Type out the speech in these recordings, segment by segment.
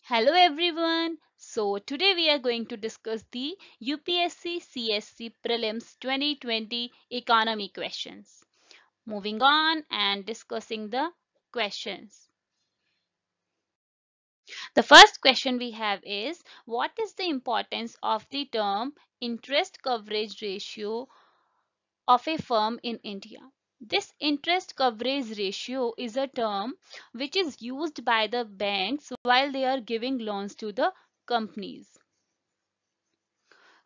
Hello everyone. So today we are going to discuss the UPSC CSC Prelims 2020 economy questions. Moving on and discussing the questions. The first question we have is, what is the importance of the term interest coverage ratio of a firm in India? This interest coverage ratio is a term which is used by the banks while they are giving loans to the companies.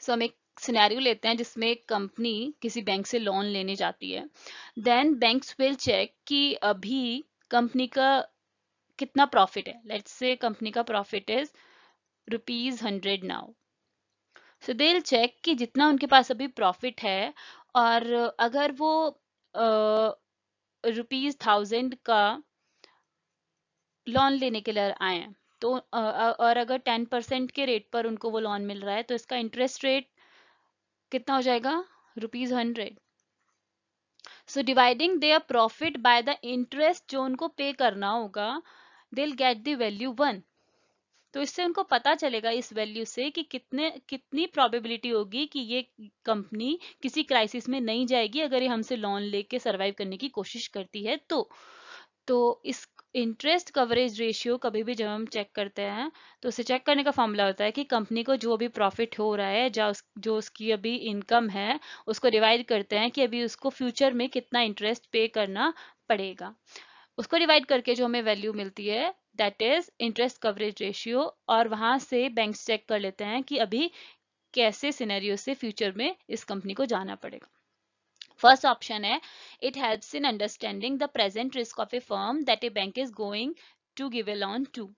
हम एक scenario लेते हैं जिसमें एक company किसी bank से loan लेने जाती है. देन बैंक्स विल चेक कि अभी कंपनी का कितना प्रॉफिट है. लेट्स से कंपनी का profit is ₹100 now. So they will check कि जितना उनके पास अभी प्रॉफिट है और अगर वो ₹1000 का लोन लेने के लिए आए हैं तो और अगर 10% के रेट पर उनको वो लोन मिल रहा है तो इसका इंटरेस्ट रेट कितना हो जाएगा? ₹100. So dividing their profit by the interest जो उनको पे करना होगा, they will get the value 1. तो इससे उनको पता चलेगा इस वैल्यू से कि कितनी प्रोबेबिलिटी होगी कि ये कंपनी किसी क्राइसिस में नहीं जाएगी अगर ये हमसे लोन लेके सरवाइव करने की कोशिश करती है. तो इस इंटरेस्ट कवरेज रेशियो कभी भी जब हम चेक करते हैं तो उसे चेक करने का फॉर्मूला होता है कि कंपनी को जो भी प्रॉफिट हो रहा है जो उसकी अभी इनकम है उसको डिवाइड करते हैं कि अभी उसको फ्यूचर में कितना इंटरेस्ट पे करना पड़ेगा. उसको डिवाइड करके जो हमें वैल्यू मिलती है that is interest coverage ratio, और वहां से बैंक्स चेक कर लेते हैं कि अभी कैसे सिनेरियो से फ्यूचर में इस कंपनी को जाना पड़ेगा. फर्स्ट ऑप्शन है, it helps in understanding the present risk of a firm that a bank is going to give a loan to.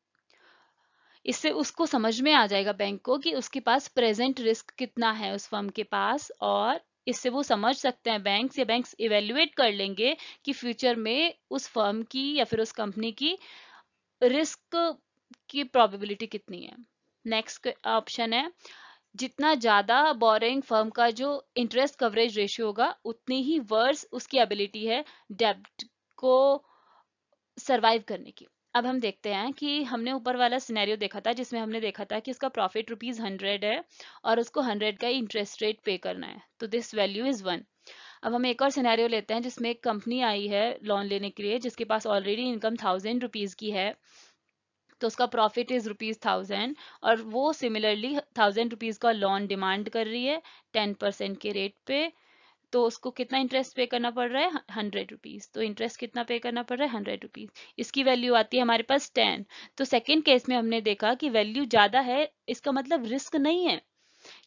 इससे उसको समझ में आ जाएगा बैंक को कि उसके पास प्रेजेंट रिस्क कितना है उस फर्म के पास, और इससे वो समझ सकते हैं बैंक्स इवेल्युएट कर लेंगे कि फ्यूचर में उस फर्म की या फिर उस कंपनी की रिस्क की प्रोबेबिलिटी कितनी है. नेक्स्ट ऑप्शन है, जितना ज्यादा बोरिंग फर्म का जो इंटरेस्ट कवरेज रेशियो होगा उतनी ही वर्स उसकी एबिलिटी है डेब्ट को सरवाइव करने की. अब हम देखते हैं कि हमने ऊपर वाला सिनेरियो देखा था जिसमें हमने देखा था कि उसका प्रॉफिट ₹100 है और उसको 100 का इंटरेस्ट रेट पे करना है, तो दिस वैल्यू इज 1. अब हम एक और सिनेरियो लेते हैं जिसमें एक कंपनी आई है लोन लेने के लिए जिसके पास ऑलरेडी इनकम ₹1000 की है, तो उसका प्रॉफिट इज ₹1000 और वो सिमिलरली ₹1000 का लोन डिमांड कर रही है 10% के रेट पे. तो उसको कितना इंटरेस्ट पे करना पड़ रहा है? ₹100. तो इंटरेस्ट कितना पे करना पड़ रहा है? ₹100. इसकी वैल्यू आती है हमारे पास 10. तो सेकेंड केस में हमने देखा कि वैल्यू ज्यादा है, इसका मतलब रिस्क नहीं है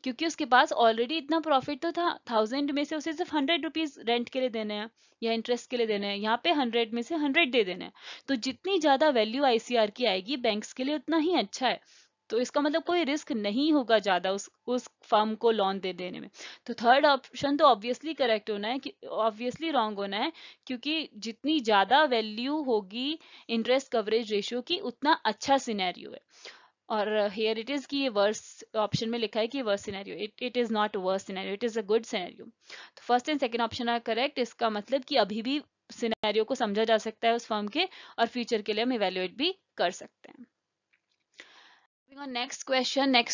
क्योंकि उसके पास ऑलरेडी इतना प्रॉफिट तो था. 1000 में से उसे सिर्फ ₹100 रेंट के लिए देने हैं या इंटरेस्ट के लिए देने हैं, यहाँ पे 100 में से 100 दे देने हैं. तो जितनी ज्यादा वैल्यू आईसीआर की आएगी बैंक्स के लिए उतना ही अच्छा है. तो इसका मतलब कोई रिस्क नहीं होगा ज्यादा उस फर्म को लोन दे देने में. तो थर्ड ऑप्शन तो ऑब्वियसली करेक्ट होना है, कि ऑब्वियसली रॉन्ग होना है, क्योंकि जितनी ज्यादा वैल्यू होगी इंटरेस्ट कवरेज रेशियो की उतना अच्छा सिनेरियो है. और हियर इट इज कि ये वर्स ऑप्शन में लिखा है कि worse scenario. It is not worse scenario, it is a good scenario. तो first and second option are correct. इसका मतलब कि अभी भी सिनेरियो को समझा जा सकता है उस फर्म के, और फ्यूचर के लिए हम इवेल्युएट भी कर सकते हैं. नेक्स्ट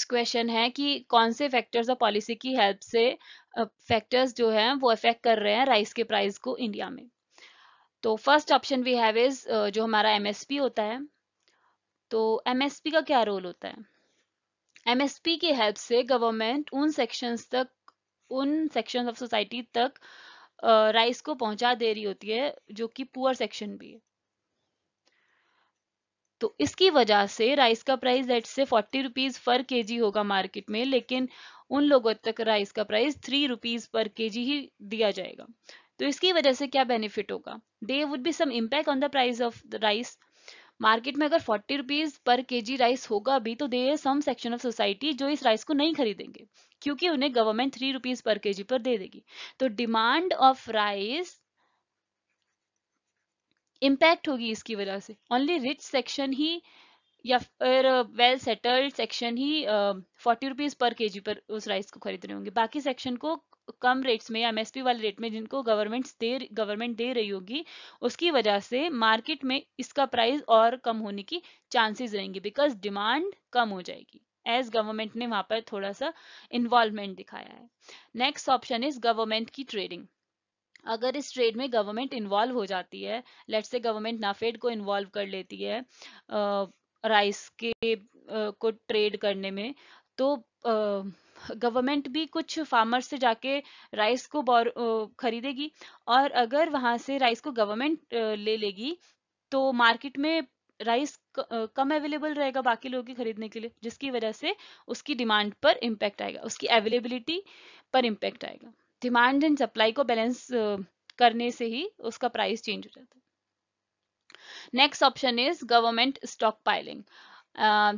क्वेश्चन है कि कौन से फैक्टर्स और पॉलिसी की हेल्प से फैक्टर्स जो हैं वो अफेक्ट कर रहे हैं राइस के प्राइस को इंडिया में. तो first option we have is जो हमारा एमएसपी होता है. तो एमएसपी का क्या रोल होता है? एमएसपी की हेल्प से गवर्नमेंट उन सेक्शंस ऑफ सोसाइटी तक राइस को पहुंचा दे रही होती है जो कि पुअर सेक्शन भी है. तो इसकी वजह से राइस का प्राइस लेट से ₹40 पर केजी होगा मार्केट में, लेकिन उन लोगों तक राइस का प्राइस ₹3 पर केजी ही दिया जाएगा. तो इसकी वजह से क्या बेनिफिट होगा? There would be some impact on the price of the rice. Market में अगर ₹40 पर केजी राइस होगा भी तो there some section of society जो इस राइस को नहीं खरीदेंगे क्योंकि उन्हें गवर्नमेंट ₹3 पर केजी पर दे देगी. तो डिमांड ऑफ राइस इम्पैक्ट होगी इसकी वजह से. ओनली रिच सेक्शन ही या फिर वेल सेटल्ड सेक्शन ही ₹40 पर केजी पर उस राइस को खरीद रहे होंगे. बाकी सेक्शन को कम रेट्स में या एमएसपी वाले रेट में जिनको गवर्नमेंट दे रही होगी, उसकी वजह से मार्केट में इसका प्राइस और कम होने की चांसेस रहेंगे, बिकॉज डिमांड कम हो जाएगी, एज गवर्नमेंट ने वहां पर थोड़ा सा इन्वॉल्वमेंट दिखाया है। नेक्स्ट ऑप्शन इज गवर्नमेंट की ट्रेडिंग। अगर इस ट्रेड में गवर्नमेंट इन्वॉल्व हो जाती है, लेट्स से गवर्नमेंट नाफेड को इन्वॉल्व कर लेती है राइस के को ट्रेड करने में, तो गवर्नमेंट भी कुछ फार्मर्स से जाके राइस को खरीदेगी, और अगर वहां से राइस को गवर्नमेंट ले लेगी तो मार्केट में राइस कम अवेलेबल रहेगा बाकी लोगों की खरीदने के लिए, जिसकी वजह से उसकी डिमांड पर इम्पैक्ट आएगा, उसकी अवेलेबिलिटी पर इम्पैक्ट आएगा। डिमांड एंड सप्लाई को बैलेंस करने से ही उसका प्राइस चेंज हो जाता है। Next option is government stock piling.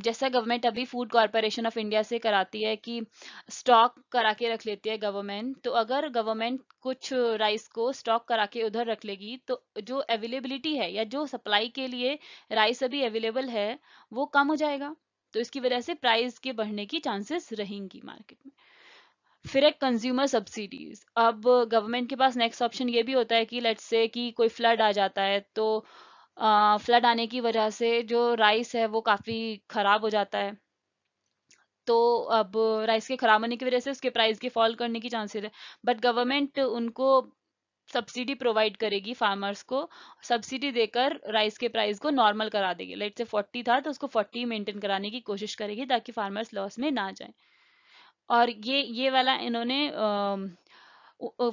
जैसा गवर्नमेंट अभी फूड कॉरपोरेशन ऑफ इंडिया से कराती है कि स्टॉक करा के रख लेती है गवर्नमेंट, तो अगर गवर्नमेंट कुछ राइस को स्टॉक करा के उधर रख लेगी तो जो अवेलेबिलिटी है या जो सप्लाई के लिए राइस अभी अवेलेबल है वो कम हो जाएगा, तो इसकी वजह से प्राइस के बढ़ने की चांसेस रहेंगी मार्केट में। फिर एक कंज्यूमर सब्सिडीज। अब गवर्नमेंट के पास नेक्स्ट ऑप्शन ये भी होता है कि लेट्स से कि कोई फ्लड आ जाता है, तो फ्लड आने की वजह से जो राइस है वो काफ़ी ख़राब हो जाता है, तो अब राइस के ख़राब होने की वजह से उसके प्राइस के फॉल करने की चांसेस है, बट गवर्नमेंट उनको सब्सिडी प्रोवाइड करेगी फार्मर्स को, सब्सिडी देकर राइस के प्राइस को नॉर्मल करा देगी। लेट से 40 था तो उसको 40 मेंटेन कराने की कोशिश करेगी ताकि फार्मर्स लॉस में ना जाए। और ये वाला इन्होंने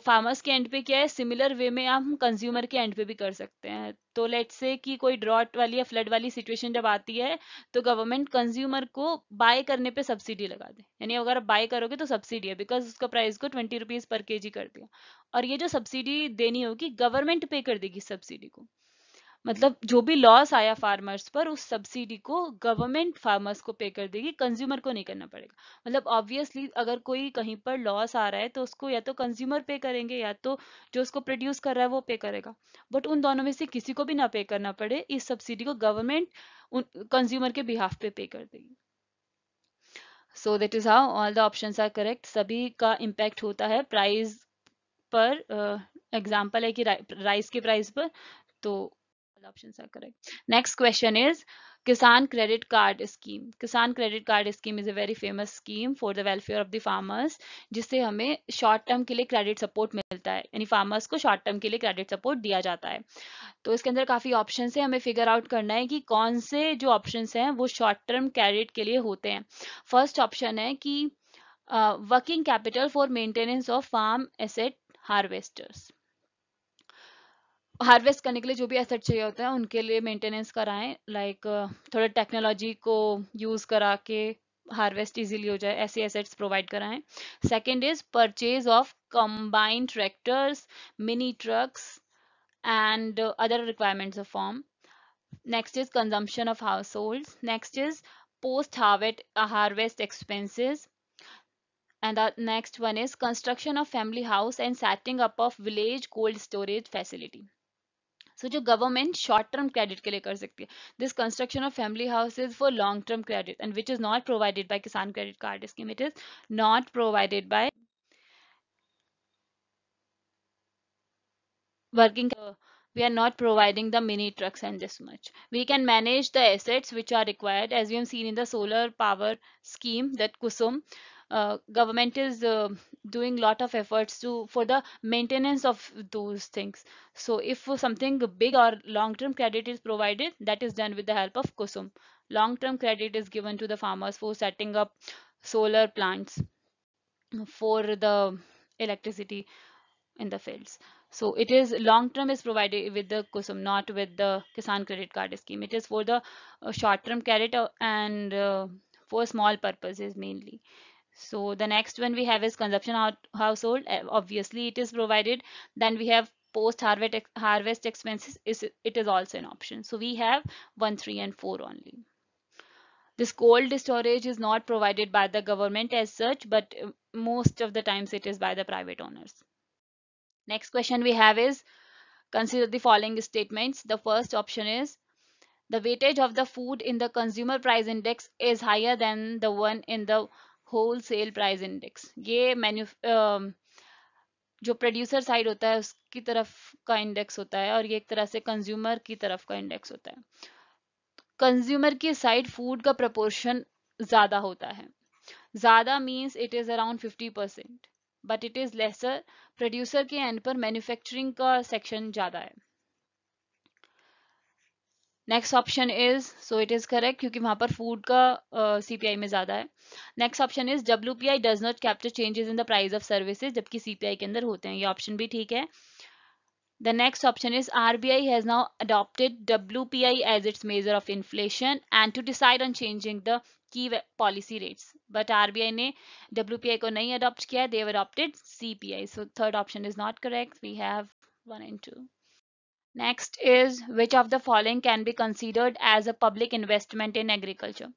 फार्मर्स के एंड पे किया है, सिमिलर वे में हम कंज्यूमर के एंड पे भी कर सकते हैं। तो लेट्स से कि कोई ड्रॉट वाली या फ्लड वाली सिचुएशन जब आती है तो गवर्नमेंट कंज्यूमर को बाय करने पे सब्सिडी लगा दे, यानी अगर आप बाय करोगे तो सब्सिडी है, बिकॉज उसका प्राइस को 20 रुपीज पर केजी कर दिया, और ये जो सब्सिडी देनी होगी गवर्नमेंट पे कर देगी सब्सिडी को। मतलब जो भी लॉस आया फार्मर्स पर उस सब्सिडी को गवर्नमेंट फार्मर्स को पे कर देगी, कंज्यूमर को नहीं करना पड़ेगा। मतलब ऑब्वियसली अगर कोई कहीं पर लॉस आ रहा है तो उसको या तो कंज्यूमर पे करेंगे या तो जो उसको प्रोड्यूस कर रहा है वो पे करेगा, बट उन दोनों में से किसी को भी ना पे करना पड़े, इस सब्सिडी को गवर्नमेंट कंज्यूमर के बिहाफ पे पे कर देगी। So that is how all the options are correct, सभी का इम्पैक्ट होता है प्राइस पर। एग्जाम्पल है कि राइस के प्राइस पर, तो all options are correct. Next question is Kisan Credit Card Scheme. Kisan Credit Card Scheme is a very famous scheme for the welfare of the farmers, जिससे हमें शॉर्ट टर्म के लिए credit support मिलता है, यानी farmers को short term के लिए क्रेडिट सपोर्ट दिया जाता है। तो इसके अंदर काफी ऑप्शन है, हमें फिगर आउट करना है कि कौन से जो ऑप्शन हैं वो शॉर्ट टर्म क्रेडिट के लिए होते हैं। फर्स्ट ऑप्शन है कि working capital for maintenance of farm asset harvesters. Harvest करने के लिए जो भी एसेट चाहिए होता है उनके लिए मेंटेनेंस कराएं, लाइक थोड़ा टेक्नोलॉजी को यूज करा के हार्वेस्ट इजीली हो जाए, ऐसे एसेट्स प्रोवाइड कराएं। Second is purchase of combined tractors, mini trucks and other requirements of farm. Next is consumption of households. Next is post harvest expenses, and the next one is construction of family house and setting up of village cold storage facility. सो जो government short term credit के लिए कर सकती है, this construction of family house is for long term credit and which is not provided by किसान credit card scheme, it is not provided by working. We are not providing the mini trucks and this much. We can manage the assets which are required, as we have seen in the solar power scheme that Kusum. Government is doing lot of efforts to for the maintenance of those things. So if something big or long term credit is provided, that is done with the help of Kusum. Long term credit is given to the farmers for setting up solar plants for the electricity in the fields. So it is long term is provided with the Kusum, not with the Kisan Credit Card Scheme. It is for the short term credit and for small purposes mainly. So the next one we have is consumption household. Obviously it is provided. Then we have post harvest expenses. It is also an option. So we have 1, 3 and 4 only. This cold storage is not provided by the government as such, but most of the times it is by the private owners. Next question we have is, consider the following statements. The first option is, the weightage of the food in the consumer price index is higher than the one in the wholesale price index. ये जो producer side होता है उसकी तरफ का index होता है, और ये एक तरह से कंज्यूमर की तरफ का इंडेक्स होता है। कंज्यूमर की साइड फूड का प्रपोर्शन ज्यादा होता है। ज्यादा means it is around 50%, but it is lesser producer के एंड पर मैन्युफैक्चरिंग का सेक्शन ज्यादा है। Next option is, so it is correct क्योंकि वहां पर फूड का सीपीआई में ज्यादा है। Next option is WPI does not capture changes in the price of services, जबकि सीपीआई के अंदर होते हैं। ये ऑप्शन भी ठीक है। The next option is RBI has now adopted WPI as its measure of inflation and to decide on changing the key policy rates. But RBI ने WPI को नहीं adopt किया, they have adopted CPI. So third option is not correct. We have 1 and 2. Next is, which of the following can be considered as a public investment in agriculture?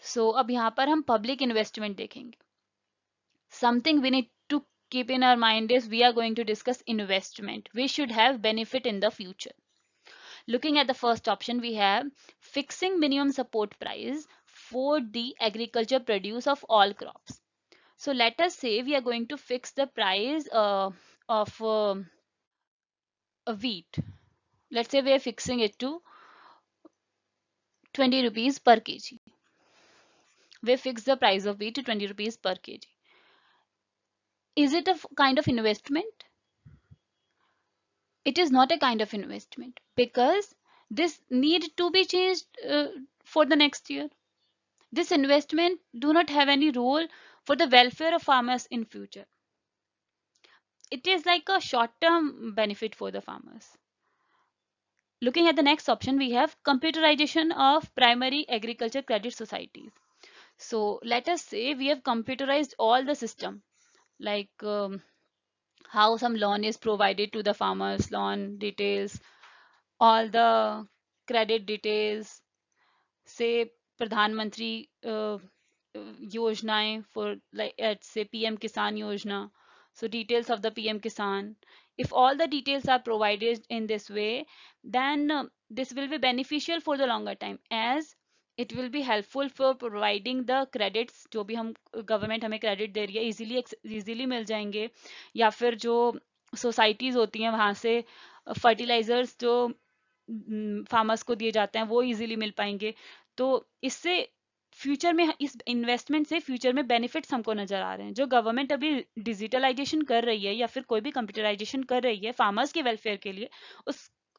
So अब यहाँ पर हम public investment देखेंगे. Something we need to keep in our mind is we are going to discuss investment. We should have benefit in the future. Looking at the first option, we have fixing minimum support price for the agriculture produce of all crops. So let us say we are going to fix the price of a wheat. Let's say we are fixing it to 20 rupees per kg. We fix the price of wheat to 20 rupees per kg. Is it a kind of investment? It is not a kind of investment because this need to be changed for the next year. This investment do not have any role for the welfare of farmers in future. It is like a short-term benefit for the farmers. Looking at the next option, we have computerization of primary agriculture credit societies. So let us say we have computerized all the system, like how some loan is provided to the farmers, loan details, all the credit details, say Pradhan Mantri योजनाएं for like let's say PM Kisan Yojana. So details of the PM Kisan. If all the details are provided in this way, then this will be beneficial for the longer time as it will be helpful for providing the credits. जो भी हम government हमें credit दे रही है easily मिल जाएंगे, या फिर जो सोसाइटीज होती हैं वहां से फर्टिलाइजर्स जो फार्मर्स को दिए जाते हैं वो इजीली मिल पाएंगे। तो इससे फ्यूचर में इस इन्वेस्टमेंट से फ्यूचर में बेनिफिट्स हमको नजर आ रहे हैं। जो गवर्नमेंट अभी डिजिटलाइजेशन कर रही है या फिर कोई भी कंप्यूटराइजेशन कर रही है फार्मर्स के वेलफेयर के लिए,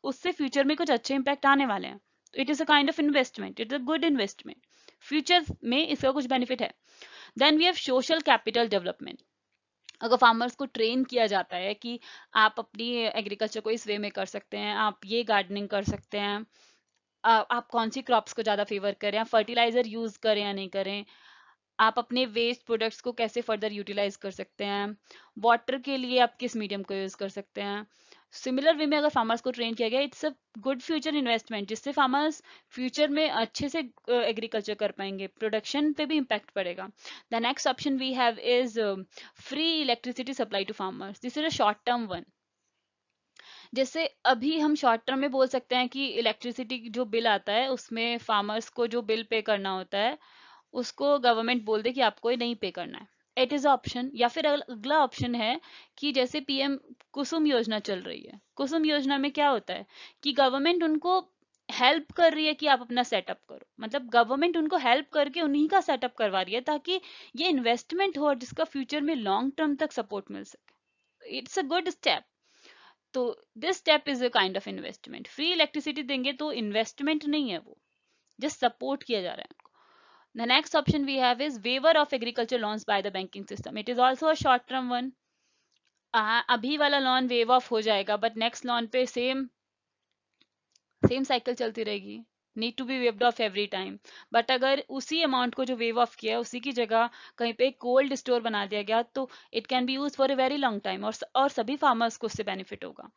उससे फ्यूचर में कुछ अच्छे इंपैक्ट आने वाले हैं। तो it is a kind of investment, it is a good investment, future में इसका कुछ बेनिफिट है। Then we have social capital development. अगर फार्मर्स को ट्रेन किया जाता है कि आप अपनी एग्रीकल्चर को इस वे में कर सकते हैं, आप ये गार्डनिंग कर सकते हैं, आप कौन सी क्रॉप्स को ज़्यादा फेवर करें, आप फर्टिलाइजर यूज़ करें या नहीं करें, आप अपने वेस्ट प्रोडक्ट्स को कैसे फर्दर यूटिलाइज कर सकते हैं, वाटर के लिए आप किस मीडियम को यूज़ कर सकते हैं। सिमिलर वे में अगर फार्मर्स को ट्रेन किया गया, it's a good future investment, जिससे फार्मर्स फ्यूचर में अच्छे से एग्रीकल्चर कर पाएंगे, प्रोडक्शन पे भी इम्पैक्ट पड़ेगा। The next option we have is free electricity supply to farmers. This is a short term one. जैसे अभी हम शॉर्ट टर्म में बोल सकते हैं कि इलेक्ट्रिसिटी जो बिल आता है उसमें फार्मर्स को जो बिल पे करना होता है उसको गवर्नमेंट बोल दे कि आपको ये नहीं पे करना है। It is option. या फिर अगला ऑप्शन है कि जैसे पीएम कुसुम योजना चल रही है, कुसुम योजना में क्या होता है कि गवर्नमेंट उनको हेल्प कर रही है कि आप अपना सेटअप करो, मतलब गवर्नमेंट उनको हेल्प करके उन्हीं का सेटअप करवा रही है ताकि ये इन्वेस्टमेंट हो और जिसका फ्यूचर में लॉन्ग टर्म तक सपोर्ट मिल सके। It's a good step. तो this step is a kind of investment. Free electricity देंगे तो इन्वेस्टमेंट नहीं है, वो जस्ट सपोर्ट किया जा रहा है उनको। The next option we have is waiver of agriculture loans by the banking system. It is also a short term one. अभी वाला लोन वेव ऑफ हो जाएगा बट नेक्स्ट लोन पे सेम साइकिल चलती रहेगी, need to be waived off every time. But अगर उसी amount को जो वेव ऑफ किया उसी की जगह कहीं पे कोल्ड स्टोर बना दिया गया तो it can be use for a very long time और सभी फार्मर्स को उससे बेनिफिट होगा।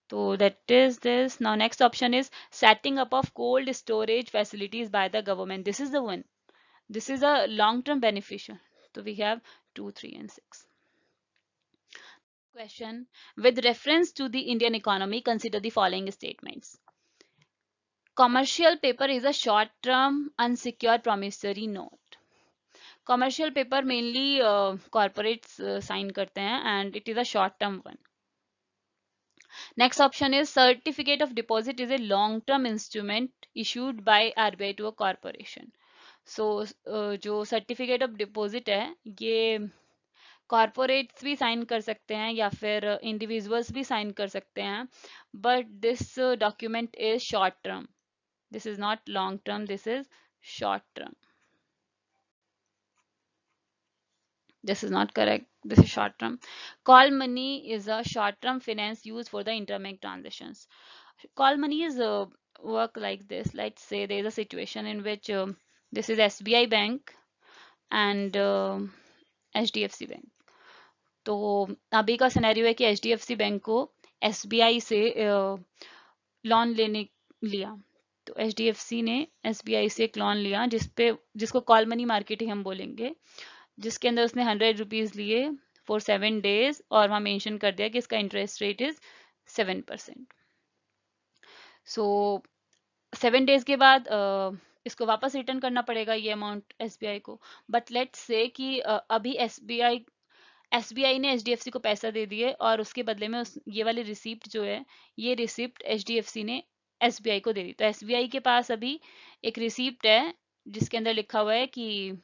So that is this. Now next option is setting up of cold storage facilities by the government. This is the one. This is a long-term beneficial. So we have 2, 3, and 6. Question. With reference to the Indian economy, consider the following statements. Commercial paper is a short-term unsecured promissory note. Commercial paper mainly corporates sign करते हैं and it is a short term one. Next option is certificate of deposit is a long term instrument issued by RBI to a corporation. So जो certificate of deposit है ये corporates भी sign कर सकते हैं या फिर इंडिविजुअल्स भी साइन कर सकते हैं, but this document is short term. This is not long term, this is short term. This is not correct. This is short term. Call money is a short term finance used for the interbank transactions. Call money is work like this. Let's say there is a situation in which this is SBI Bank and HDFC Bank. तो अभी का scenario है कि HDFC bank को SBI से loan लेने लिया. तो HDFC ने SBI से एक लोन लिया जिसको कॉल मनी मार्केटिंग हम बोलेंगे, जिसके अंदर उसने 100 रुपीज लिए फॉर 7 डेज और वहां मेंशन कर दिया कि इसका interest rate is 7%. So 7 days के बाद इसको वापस रिटर्न करना पड़ेगा ये अमाउंट SBI को. बट लेट्स से कि अभी SBI ने HDFC को पैसा दे दिए और उसके बदले में ये वाली रिसिप्ट जो है, ये रिसिप्ट HDFC ने SBI को दे दी. तो SBI के पास अभी एक रिसिप्ट है जिसके अंदर लिखा हुआ है कि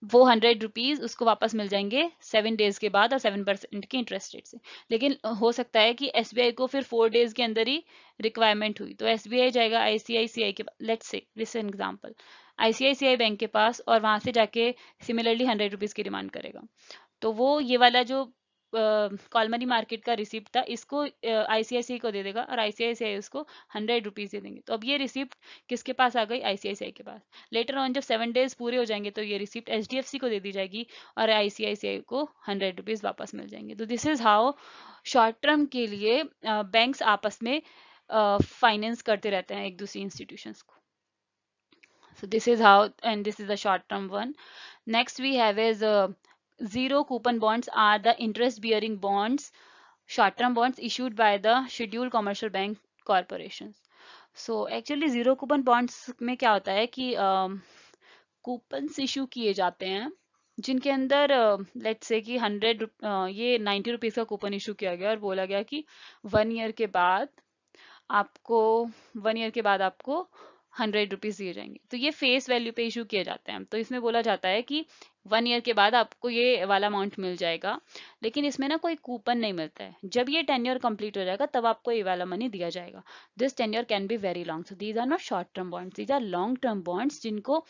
वो 100 रुपीज उसको वापस मिल जाएंगे 7 डेज के बाद और 7% के इंटरेस्ट रेट से. लेकिन हो सकता है कि SBI को फिर 4 डेज के अंदर ही रिक्वायरमेंट हुई, तो SBI जाएगा ICICI के, let's say this example, ICICI bank के पास और वहां से जाके सिमिलरली 100 रुपीज की डिमांड करेगा. तो वो ये वाला जो कॉल मनी मार्केट का रिसिप्ट था इसको ICICI को दे देगा और ICICI उसको 100 रुपीज दे देंगे. तो अब ये रिसिप्ट किसके पास आ गई? ICICI के पास. लेटर ऑन जब 7 डेज पूरे हो जाएंगे तो ये रिसिप्ट HDFC को दे दी जाएगी और ICICI को 100 रुपीज वापस मिल जाएंगे. तो this is how short term के लिए बैंक्स आपस में फाइनेंस करते रहते हैं एक दूसरी इंस्टीट्यूशंस को. So this is how, and this is the short term one. Next we have is zero coupon bonds are the interest bearing bonds, short term bonds issued by the scheduled commercial bank corporations. So actually zero coupon bonds में क्या होता है कि coupons issue किए जाते हैं जिनके अंदर लेट्स से कि 100 ये 90 रुपीज का कूपन इशू किया गया और बोला गया कि 1 ईयर के बाद आपको 100 रुपीज दिए जाएंगे. तो ये फेस वैल्यू पे इशू किए जाते हैं. तो इसमें बोला जाता है कि 1 ईयर के बाद आपको ये वाला अमाउंट मिल जाएगा, लेकिन इसमें ना कोई कूपन नहीं मिलता है. जब ये टेन्योर कंप्लीट हो जाएगा तब आपको ये वाला मनी दिया जाएगा. This tenure can be very long. So these are not short term bonds, these are long term bonds जिनको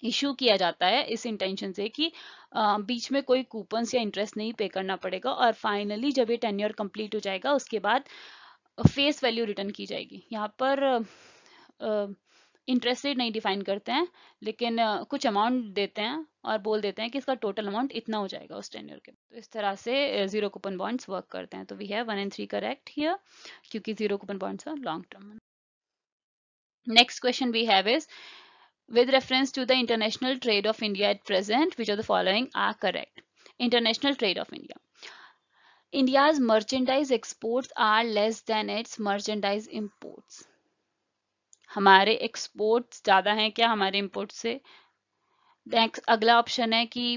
इशू किया जाता है इस इंटेंशन से कि बीच में कोई कूपन्स या इंटरेस्ट नहीं पे करना पड़ेगा और फाइनली जब ये टेन्योर कंप्लीट हो जाएगा उसके बाद फेस वैल्यू रिटर्न की जाएगी. यहाँ पर इंटरेस्ट रेट नहीं डिफाइन करते हैं, लेकिन कुछ अमाउंट देते हैं और बोल देते हैं कि इसका टोटल अमाउंट इतना हो जाएगा उस टेन्योर के. तो इस तरह से जीरो कूपन बॉन्ड्स वर्क करते हैं. तो we have 1 and 3 correct here क्योंकि zero coupon bonds are long term. Next question we have is with reference to the international trade of India at present, which of the following are correct? International trade of India. India's merchandise exports are less than its merchandise imports. हमारे exports ज़्यादा हैं क्या हमारे import से? Next अगला option है कि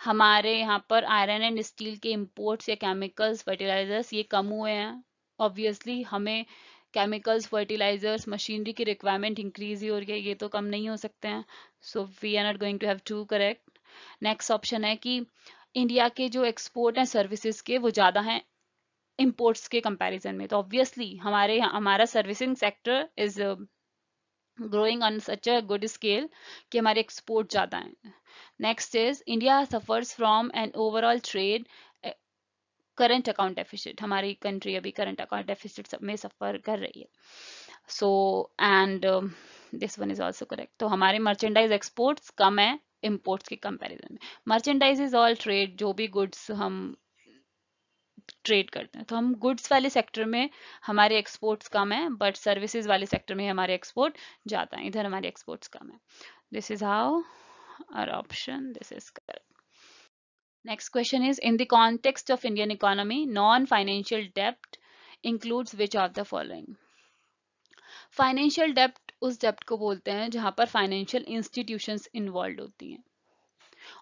हमारे यहाँ पर आयरन एंड स्टील के इम्पोर्ट्स या केमिकल्स फर्टिलाइजर्स ये कम हुए हैं. ऑब्वियसली हमें केमिकल्स फर्टिलाइजर्स मशीनरी की रिक्वायरमेंट इंक्रीज ही हो रही है, ये तो कम नहीं हो सकते हैं. So we are not going to have 2 correct. Next option है कि इंडिया के जो एक्सपोर्ट हैं सर्विसेज के वो ज़्यादा हैं इम्पोर्ट्स के कंपैरिजन में. तो ऑब्वियसली हमारा servicing sector is growing on such a good scale कि हमारे एक्सपोर्ट ज़्यादा हैं. Next is India suffers from an overall trade current account deficit. हमारी कंट्री अभी करंट अकाउंट डेफिसिट में सफर कर रही है. So and this one is also correct. तो हमारे मर्चेंडाइज एक्सपोर्ट्स कम है इम्पोर्ट्स के कंपैरिजन में. मर्चेंडाइज इज ऑल ट्रेड, जो भी गुड्स हम ट्रेड करते हैं. तो हम गुड्स वाले सेक्टर में हमारे एक्सपोर्ट्स कम है, बट सर्विसेज वाले सेक्टर में हमारे एक्सपोर्ट ज़्यादा है. इधर हमारे एक्सपोर्ट्स कम है. This is how our option, this is correct. Next question is, in the context of Indian economy, non-financial debt includes which of the following? Financial डेप्ट उस डेप्ट को बोलते हैं जहां पर फाइनेंशियल इंस्टीट्यूशंस इन्वॉल्व होती हैं,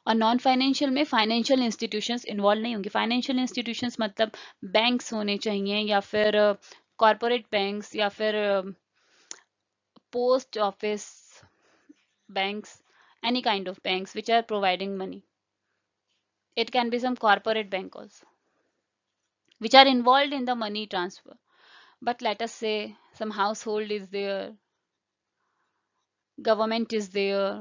और नॉन फाइनेंशियल में फाइनेंशियल इंस्टीट्यूशंस इन्वॉल्व नहीं होंगी। फाइनेंशियल इंस्टीट्यूशंस मतलब बैंक्स होने चाहिए, या फिर कॉरपोरेट बैंक्स, या फिर post office banks, any kind of banks which are providing money. It can be some corporate bank also, which are involved in the money transfer. But let us say some household is there, government is there,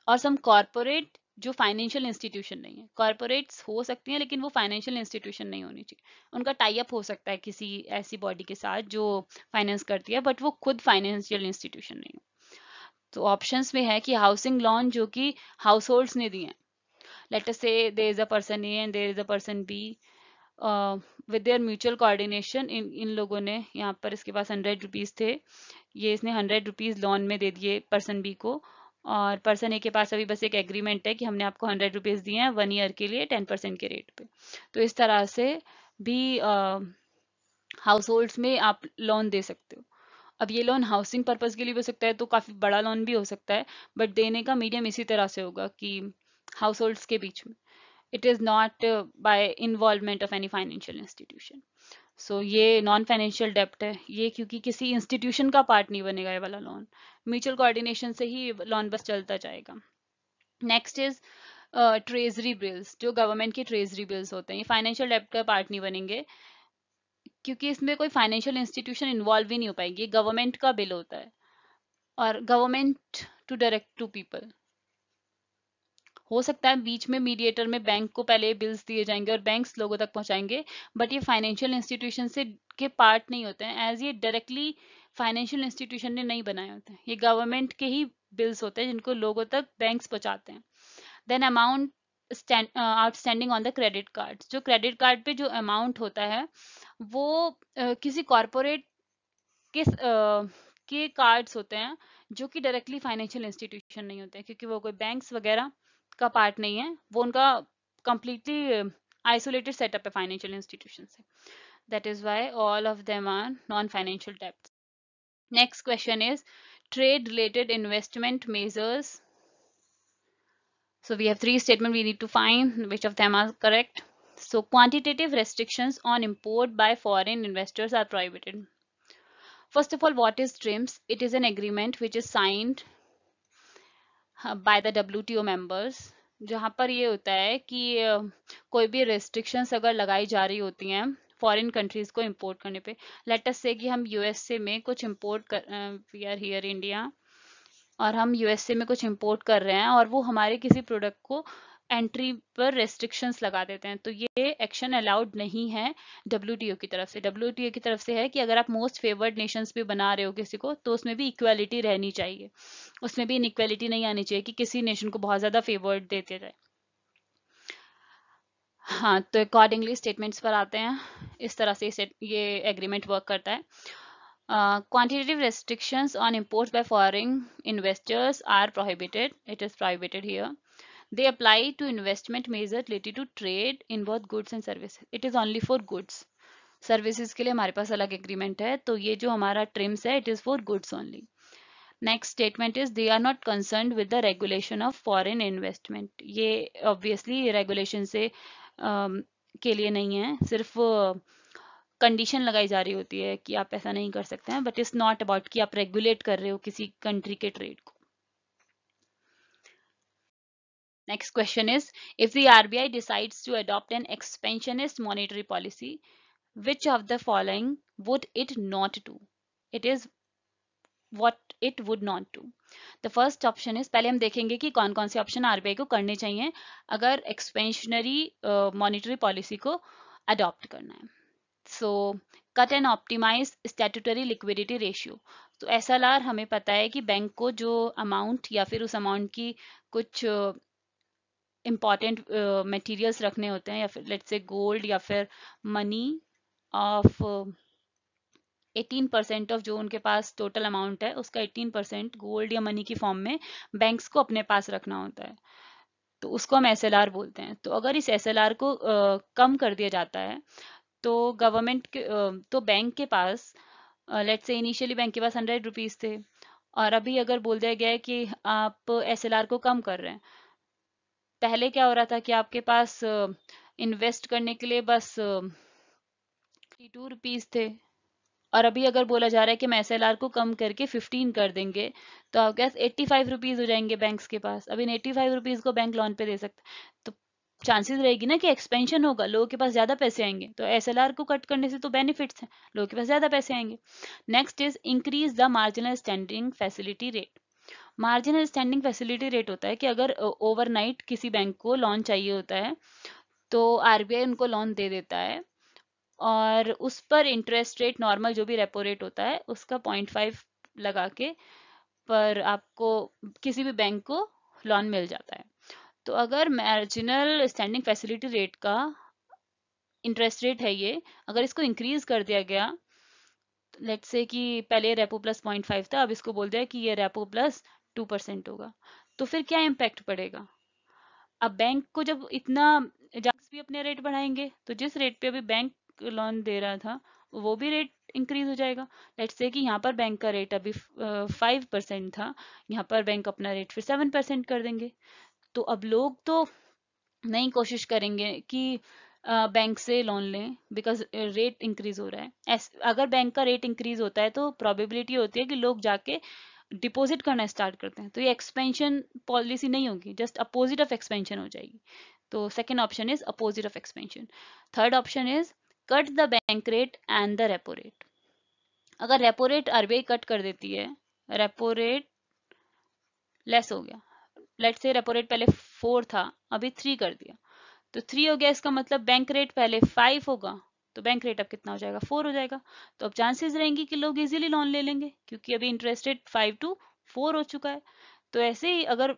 और some corporate जो financial institution नहीं है। Corporates हो सकती हैं लेकिन वो financial institution नहीं होनी चाहिए। उनका टाई अप हो सकता है किसी ऐसी बॉडी के साथ जो फाइनेंस करती है, बट वो खुद फाइनेंशियल इंस्टीट्यूशन नहीं हो। तो ऑप्शंस में है कि हाउसिंग लोन जो कि हाउस ने दिए हैं, let us say there is a person A and there is a person B, with their mutual coordination इन लोगों ने, यहाँ पर इसके पास 100 रुपीज थे, ये इसने 100 रुपीज लोन में दे दिए पर्सन बी को, और पर्सन ए के पास अभी बस एक एग्रीमेंट है कि हमने आपको 100 रुपीज दिए हैं 1 ईयर के लिए 10% के रेट पे। तो इस तरह से भी हाउस होल्ड्स में आप लोन दे सकते हो। अब ये लोन हाउसिंग पर्पज के लिए भी हो सकता है, तो काफी बड़ा लोन भी हो सकता है, बट देने का मीडियम इसी तरह से होगा कि हाउस होल्ड्स के बीच में। It is not by involvement of any financial institution. So ये नॉन फाइनेंशियल डेप्ट है, ये क्योंकि किसी इंस्टीट्यूशन का पार्ट नहीं बनेगा ये वाला लोन, म्यूचुअल कोऑर्डिनेशन से ही लोन बस चलता जाएगा। नेक्स्ट इज ट्रेजरी बिल्स, जो गवर्नमेंट के ट्रेजरी बिल्स होते हैं, ये फाइनेंशियल डेप्ट का पार्ट नहीं बनेंगे क्योंकि इसमें कोई फाइनेंशियल इंस्टीट्यूशन इन्वॉल्व ही नहीं हो पाएगी, गवर्नमेंट का बिल होता है, और government to direct to people. हो सकता है बीच में मीडिएटर में बैंक को पहले बिल्स दिए जाएंगे और बैंक्स लोगों तक पहुंचाएंगे, बट ये फाइनेंशियल इंस्टीट्यूशन से के पार्ट नहीं होते हैं, एज ये डायरेक्टली फाइनेंशियल इंस्टीट्यूशन ने नहीं बनाए होते हैं, ये गवर्नमेंट के ही बिल्स होते हैं जिनको लोगों तक बैंक्स पहुंचाते हैं। Then amount outstanding on the credit card, जो क्रेडिट कार्ड पे जो अमाउंट होता है वो किसी कॉरपोरेट के कार्ड्स होते हैं जो कि डायरेक्टली फाइनेंशियल इंस्टीट्यूशन नहीं होते हैं, क्योंकि वो कोई बैंक्स वगैरह का पार्ट नहीं है, वो उनका कंप्लीटली आइसोलेटेड सेटअप है फाइनेंशियल इंस्टीट्यूशन से। That is why all of them are non financial debts. Next question is trade related investment measures. So we have three statements, we need to find which of them are correct. So quantitative restrictions on import by foreign investors are prohibited. First of all, what is TRIPS? It is an agreement which is signed by the WTO members, जहाँ पर ये होता है कि कोई भी restrictions अगर लगाई जा रही होती हैं फॉरेन कंट्रीज को इंपोर्ट करने पे, लेट अस से कि हम यूएसए में कुछ इंपोर्ट कर, वी आर हियर इंडिया, और हम यूएसए में कुछ इंपोर्ट कर रहे हैं और वो हमारे किसी प्रोडक्ट को एंट्री पर रेस्ट्रिक्शंस लगा देते हैं, तो ये एक्शन अलाउड नहीं है डब्ल्यूटीओ की तरफ से। डब्ल्यूटीओ की तरफ से है कि अगर आप मोस्ट फेवर्ड नेशंस भी बना रहे हो किसी को, तो उसमें भी इक्वालिटी रहनी चाहिए, उसमें भी इनइक्वालिटी नहीं आनी चाहिए कि किसी नेशन को बहुत ज्यादा फेवर्ड देते जाए। हाँ, तो अकॉर्डिंगली स्टेटमेंट्स पर आते हैं, इस तरह से ये एग्रीमेंट वर्क करता है। Quantitative restrictions on imports by foreign investors are prohibited. It is prohibited here. They apply to investment measures related to trade in both goods and services. It is only for goods. Services के लिए हमारे पास अलग agreement है, तो ये जो हमारा TRIMS है, it is for goods only. Next statement is they are not concerned with the regulation of foreign investment. ये obviously regulation से के लिए नहीं है, सिर्फ कंडीशन लगाई जा रही होती है कि आप ऐसा नहीं कर सकते हैं, बट इट्स नॉट अबाउट कि आप रेगुलेट कर रहे हो किसी कंट्री के ट्रेड को। Next question is if the RBI decides to adopt an expansionist monetary policy, which of the following would it not do? It is what it would not do. The first option is, पहले हम देखेंगे कि कौन कौन से option RBI को करने चाहिए अगर एक्सपेंशनरी मॉनेटरी पॉलिसी को अडॉप्ट करना है। So cut and optimize statutory liquidity ratio. तो एसएलआर हमें पता है कि बैंक को जो अमाउंट या फिर उस अमाउंट की कुछ इंपॉर्टेंट मटेरियल्स रखने होते हैं, या फिर लेट्स से गोल्ड या फिर मनी ऑफ 18% ऑफ जो उनके पास टोटल अमाउंट है उसका 18% गोल्ड या मनी की फॉर्म में बैंक्स को अपने पास रखना होता है, तो उसको हम एसएलआर बोलते हैं। तो अगर इस एसएलआर को कम कर दिया जाता है तो गवर्नमेंट के तो बैंक के पास लेट्स से इनिशियली बैंक के पास 100 रुपीज थे, और अभी अगर बोल दिया गया है कि आप एसएलआर को कम कर रहे हैं। पहले क्या हो रहा था कि आपके पास इन्वेस्ट करने के लिए बस 52 रुपीज थे, और अभी अगर बोला जा रहा है कि हम एसएलआर को कम करके 15 कर देंगे, तो आपके पास 85 रुपीज हो जाएंगे बैंक्स के पास। अब इन 85 रुपीज को बैंक लोन पे दे सकता है, तो चांसेस रहेगी ना कि एक्सपेंशन होगा, लोगों के पास ज्यादा पैसे आएंगे। तो एसएलआर को कट करने से तो बेनिफिट्स हैं, लोगों के पास ज्यादा पैसे आएंगे। Next is increase the marginal standing facility rate. Marginal standing facility rate होता है कि अगर ओवरनाइट किसी बैंक को लोन चाहिए होता है, तो आरबीआई उनको लोन दे देता है, और उस पर इंटरेस्ट रेट नॉर्मल जो भी रेपो रेट होता है उसका 0.5 लगा के पर आपको किसी भी बैंक को लोन मिल जाता है। तो अगर मार्जिनल स्टैंडिंग फैसिलिटी रेट का इंटरेस्ट रेट है ये, अगर इसको इंक्रीज कर दिया गया, लेट्स से कि पहले रेपो प्लस 0.5 था, अब इसको बोल दिया कि ये रेपो प्लस 2% होगा, तो फिर क्या इम्पैक्ट पड़ेगा? अब बैंक को जब इतना भी अपने रेट बढ़ाएंगे, तो जिस रेट पे अभी बैंक लोन दे रहा था वो भी रेट इंक्रीज हो जाएगा। लेट्स से कि यहाँ पर बैंक का रेट अभी 5% था, यहाँ पर बैंक अपना रेट फिर 7% कर देंगे। तो अब लोग तो नहीं कोशिश करेंगे कि बैंक से लोन लें, बिकॉज रेट इंक्रीज हो रहा है। अगर बैंक का रेट इंक्रीज होता है तो प्रोबेबिलिटी होती है कि लोग जाके डिपॉजिट करना स्टार्ट करते हैं, तो ये एक्सपेंशन पॉलिसी नहीं होगी, जस्ट अपोजिट ऑफ एक्सपेंशन हो जाएगी। तो second option is opposite of expansion. Third option is cut the bank rate and the repo rate. अगर रेपो रेट आरबीआई कट कर देती है, रेपो रेट लेस हो गया, लेट्स से रेपो रेट पहले 4 था, अभी 3 कर दिया, तो 3 हो गया, इसका मतलब बैंक रेट पहले 5 होगा, तो बैंक रेट अब कितना हो जाएगा? 4 हो जाएगा। तो अब चांसेस रहेंगी कि लोग इजीली लोन ले लेंगे, क्योंकि अभी इंटरेस्ट रेट 5 to 4 हो चुका है। तो ऐसे ही अगर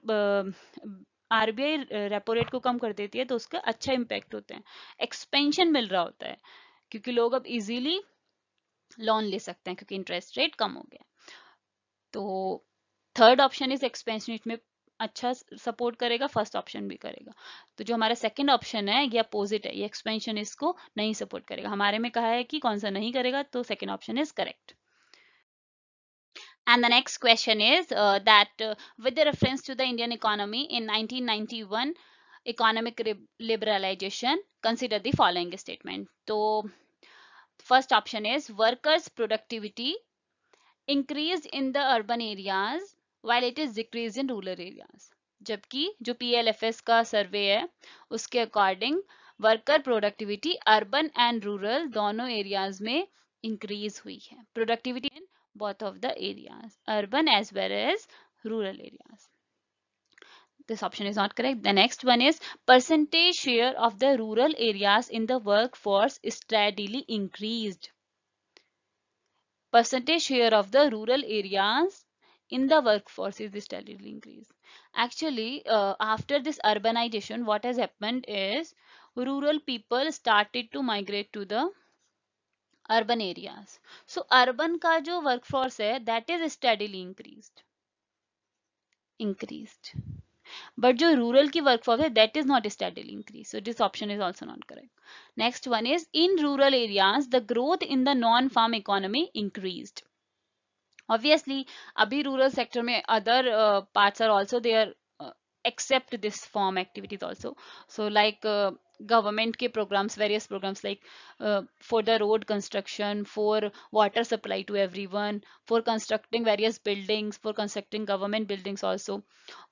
आरबीआई रेपो रेट को कम कर देती है तो उसका अच्छा इम्पैक्ट होता है, एक्सपेंशन मिल रहा होता है, क्योंकि लोग अब इजीली लोन ले सकते हैं क्योंकि इंटरेस्ट रेट कम हो गया। तो थर्ड ऑप्शन इज एक्सपेंशन में अच्छा सपोर्ट करेगा, फर्स्ट ऑप्शन भी करेगा। तो जो हमारा सेकंड ऑप्शन है ये अपोजिट है, ये एक्सपेंशन इसको नहीं सपोर्ट करेगा। हमारे में कहा है कि कौन सा नहीं करेगा, तो second option is correct. And the next question is that with the reference to the Indian economy in 1991 economic liberalization, consider the following statement. So first option is workers productivity increased in the urban areas while it is decreased in rural areas। जबकि जो PLFS का सर्वे है उसके according worker productivity urban and rural दोनों areas में increase हुई है। Productivity in both of the areas, urban as well as rural areas. This option is not correct. The next one is percentage share of the rural areas in the workforce steadily increased. Percentage share of the rural areas in the workforce is steadily increased. Actually, after this urbanization, what has happened is rural people started to migrate to the urban areas. So urban का जो workforce है that is steadily increased. But जो rural की workforce है that is not steadily increased. So this option is also not correct. Next one is in rural areas the growth in the non-farm economy increased. Obviously abhi rural sector mein other parts are also there, except this farm activities also. So like government ke programs, various programs like for the road construction, for water supply to everyone, for constructing various buildings, for constructing government buildings also,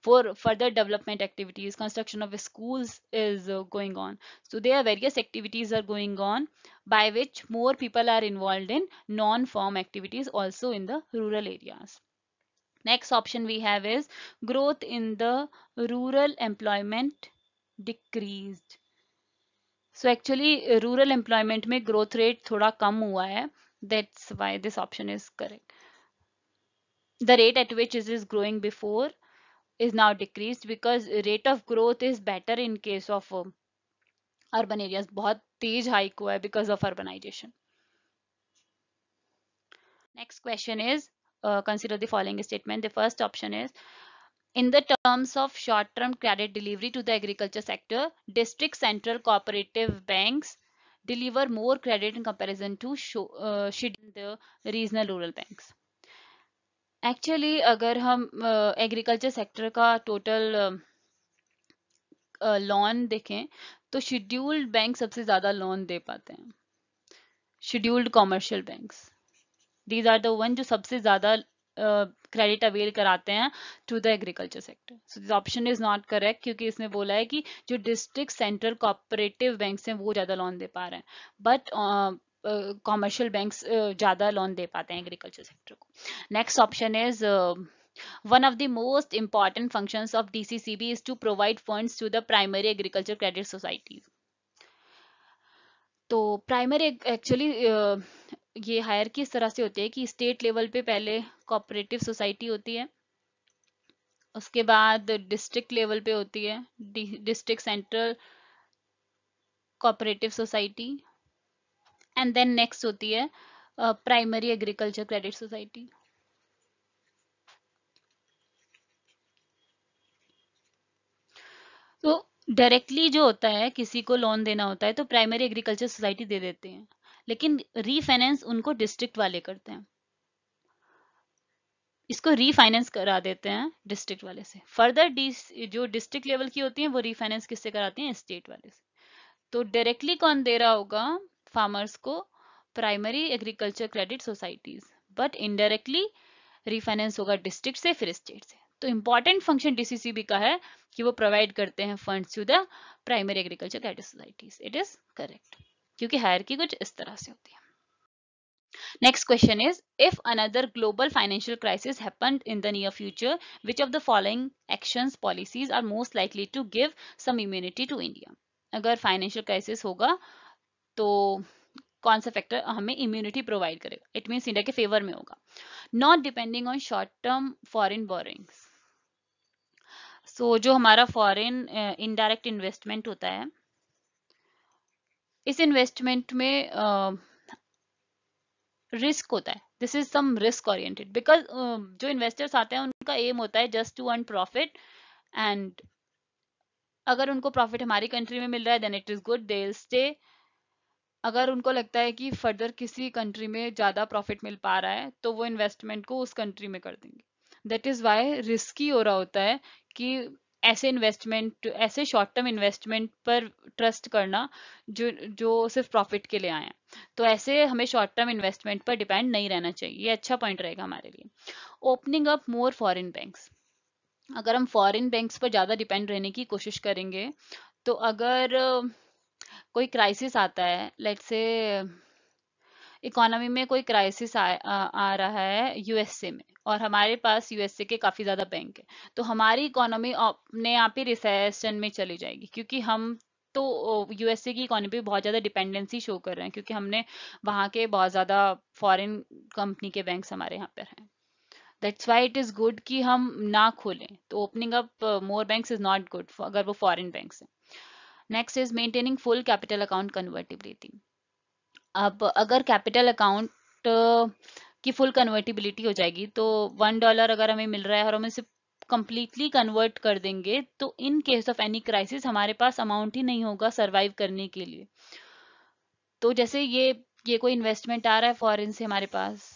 for further development activities, construction of schools is going on. So there are various activities are going on by which more people are involved in non-farm activities also in the rural areas. Next option we have is growth in the rural employment decreased. So actually rural employment में growth rate थोड़ा कम हुआ है. That's why this option is correct. The rate at which it is growing before is now decreased because rate of growth is better in case of urban areas. बहुत तेज hike हुआ है because of urbanization. Next question is consider the following statement. The first option is in the terms of short-term credit delivery to the agriculture sector, district central cooperative banks deliver more credit in comparison to the regional rural banks. Actually अगर हम agriculture sector का total loan देखें तो scheduled bank सबसे ज़्यादा loan दे पाते हैं, scheduled commercial banks, these are the one जो सबसे ज़्यादा क्रेडिट अवेल कराते हैं to the agriculture sector. So this option is not correct, क्योंकि इसमें बोला है कि जो डिस्ट्रिक्ट सेंट्रल कोऑपरेटिव बैंक्स हैं वो ज़्यादा लोन दे पा रहे हैं, बट कॉमर्शियल बैंक्स ज़्यादा लोन दे पाते हैं एग्रीकल्चर सेक्टर को. Next option is one of the most important functions of DCCB is to provide funds to the primary agriculture credit societies. तो प्राइमरी एक्चुअली ये हायर किस तरह से होती है कि स्टेट लेवल पे पहले कोऑपरेटिव सोसाइटी होती है, उसके बाद डिस्ट्रिक्ट लेवल पे होती है district central cooperative society, and then next होती है प्राइमरी एग्रीकल्चर क्रेडिट सोसाइटी. तो डायरेक्टली जो होता है किसी को लोन देना होता है तो प्राइमरी एग्रीकल्चर सोसाइटी दे देते हैं, लेकिन रीफाइनेंस उनको डिस्ट्रिक्ट वाले करते हैं, इसको रीफाइनेंस करा देते हैं डिस्ट्रिक्ट वाले से. फर्दर जो डिस्ट्रिक्ट लेवल की होती हैं वो रीफाइनेंस किससे कराते हैं, स्टेट वाले से. तो डायरेक्टली कौन दे रहा होगा फार्मर्स को, primary agriculture credit societies, but indirectly refinance होगा डिस्ट्रिक्ट से फिर स्टेट से. तो इंपॉर्टेंट फंक्शन डीसीसीबी का है कि वो प्रोवाइड करते हैं funds to the primary agriculture credit societies. It is correct, क्योंकि हायरार्की कुछ इस तरह से होती है. Next question is, if another global financial crisis happened in the near future, which of the following actions policies are most likely to give some immunity to India? अगर financial crisis होगा तो कौन सा फैक्टर हमें immunity provide करेगा? It means India के favour में होगा. Not depending on short term foreign borrowings. So जो हमारा फॉरेन इनडायरेक्ट इन्वेस्टमेंट होता है, इस इन्वेस्टमेंट में रिस्क होता है. This is some risk oriented, because जो इन्वेस्टर्स आते हैं उनका एम होता है just to earn profit, and अगर उनको प्रॉफिट हमारी कंट्री में मिल रहा है then it is good, they will stay. अगर उनको लगता है कि फर्दर किसी कंट्री में ज़्यादा प्रॉफिट मिल पा रहा है तो वो इन्वेस्टमेंट को उस कंट्री में कर देंगे. दैट इज़ वाई रिस्की हो रहा होता है कि ऐसे इन्वेस्टमेंट, ऐसे शॉर्ट टर्म इन्वेस्टमेंट पर ट्रस्ट करना जो जो सिर्फ प्रॉफिट के लिए आए हैं. तो ऐसे हमें शॉर्ट टर्म इन्वेस्टमेंट पर डिपेंड नहीं रहना चाहिए. ये अच्छा पॉइंट रहेगा हमारे लिए. Opening up more foreign banks. अगर हम फॉरेन बैंक्स पर ज़्यादा डिपेंड रहने की कोशिश करेंगे तो अगर कोई क्राइसिस आता है, लेट्स से इकोनॉमी में कोई क्राइसिस आ रहा है यूएसए में, और हमारे पास यूएसए के काफ़ी ज़्यादा बैंक है, तो हमारी इकोनॉमी अपने आप ही रिसेशन में चली जाएगी, क्योंकि हम तो यूएसए की इकोनॉमी पे बहुत ज़्यादा डिपेंडेंसी शो कर रहे हैं, क्योंकि हमने वहाँ के बहुत ज़्यादा फॉरेन कंपनी के बैंक्स हमारे यहाँ पर हैं. That's why it is good कि हम ना खोलें. तो opening up more banks is not good अगर वो फॉरेन बैंक्स हैं. Next is maintaining full capital account convertibility. अब अगर कैपिटल अकाउंट की फुल कन्वर्टिबिलिटी हो जाएगी तो $1 अगर हमें मिल रहा है और हम इसे कंप्लीटली कन्वर्ट कर देंगे तो in case of any crisis हमारे पास अमाउंट ही नहीं होगा सरवाइव करने के लिए. तो जैसे ये कोई इन्वेस्टमेंट आ रहा है फॉरेन से हमारे पास,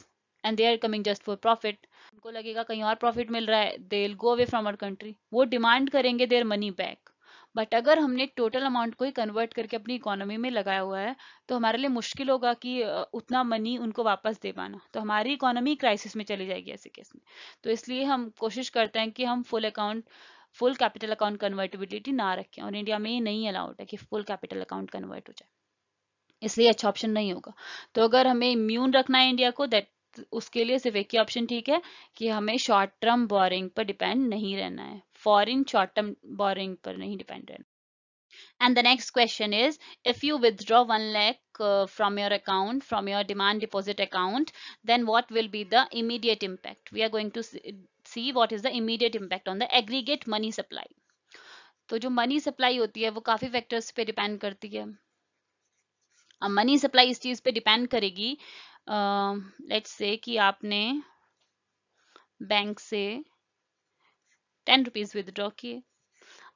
and they are coming just for profit. उनको लगेगा कहीं और प्रॉफिट मिल रहा है, they will go away from our country, वो डिमांड करेंगे देयर मनी बैक. बट अगर हमने टोटल अमाउंट को ही कन्वर्ट करके अपनी इकोनॉमी में लगाया हुआ है तो हमारे लिए मुश्किल होगा कि उतना मनी उनको वापस दे पाना, तो हमारी इकोनॉमी क्राइसिस में चली जाएगी ऐसे केस में. तो इसलिए हम कोशिश करते हैं कि हम फुल कैपिटल अकाउंट कन्वर्टिबिलिटी ना रखें, और इंडिया में ये नहीं अलाउड है कि फुल कैपिटल अकाउंट कन्वर्ट हो जाए, इसलिए अच्छा ऑप्शन नहीं होगा. तो अगर हमें इम्यून रखना है इंडिया को, दैट उसके लिए सिर्फ एक ही ऑप्शन ठीक है कि हमें शॉर्ट टर्म बोरिंग पर डिपेंड नहीं रहना है, फॉरेन शॉर्ट टर्म बोरिंग पर नहीं डिपेंड रहना. And the next question is, if you withdraw 1 lakh from your account, from your demand deposit account, then what will be the immediate impact? We are going to see what is the immediate impact on the aggregate money supply. तो जो money supply होती है वो काफी factors पे depend करती है. अब मनी सप्लाई इस चीज पे डिपेंड करेगी, लेट्स से कि आपने बैंक से 10 रुपीज विदड्रॉ किए.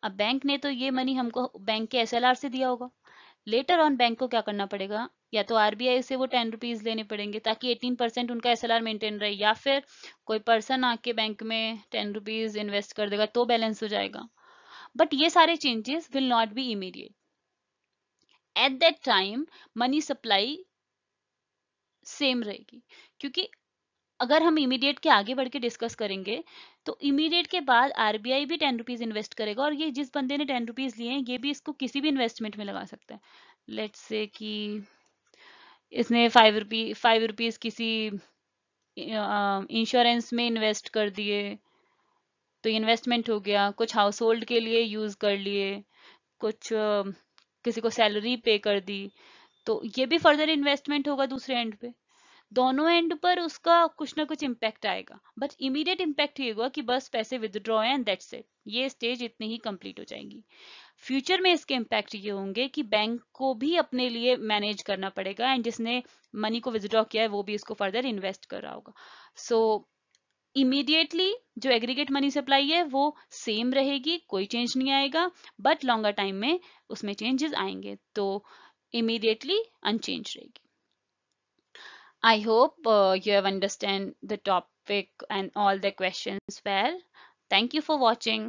अब बैंक ने तो ये मनी हमको बैंक के एसएलआर से दिया होगा, लेटर ऑन बैंक को क्या करना पड़ेगा, या तो आरबीआई से वो 10 रुपीज लेने पड़ेंगे ताकि 18% उनका एसएलआर मेंटेन रहे, या फिर कोई पर्सन आके बैंक में 10 रुपीज इन्वेस्ट कर देगा तो बैलेंस हो जाएगा। बट ये सारे changes will not be immediate. At that time money supply same रहेगी, क्योंकि अगर हम इमीडिएट के आगे बढ़ के डिस्कस करेंगे तो इमीडिएट के बाद आरबीआई भी 10 रुपीज इन्वेस्ट करेगा, और ये जिस बंदे ने 10 रुपीज लिए हैं ये भी इसको किसी भी इन्वेस्टमेंट में लगा सकता है। लेट्स से कि इसने 5 रुपीज किसी इंश्योरेंस में इन्वेस्ट कर दिए, तो इन्वेस्टमेंट हो गया, कुछ हाउस होल्ड के लिए यूज कर लिए, कुछ किसी को सैलरी पे कर दी, तो ये भी फर्दर इन्वेस्टमेंट होगा दूसरे एंड पे। दोनों एंड पर उसका कुछ ना कुछ इम्पैक्ट आएगा, बट इमीडिएट इम्पैक्ट ये होगा कि बस पैसे विदड्रॉ है एंड दैट्स इट, ये स्टेज इतनी ही कंप्लीट हो जाएगी। फ्यूचर में इसके इम्पैक्ट ये होंगे कि बैंक को भी अपने लिए मैनेज करना पड़ेगा, एंड जिसने मनी को विदड्रॉ किया है वो भी इसको फर्दर इन्वेस्ट कर रहा होगा। सो इमीडिएटली जो एग्रीगेट मनी सप्लाई है वो सेम रहेगी, कोई चेंज नहीं आएगा, बट लॉन्गर टाइम में उसमें चेंजेस आएंगे, तो इमीडिएटली अनचेंज रहेगी। I hope you have understand the topic and all the questions well. Thank you for watching.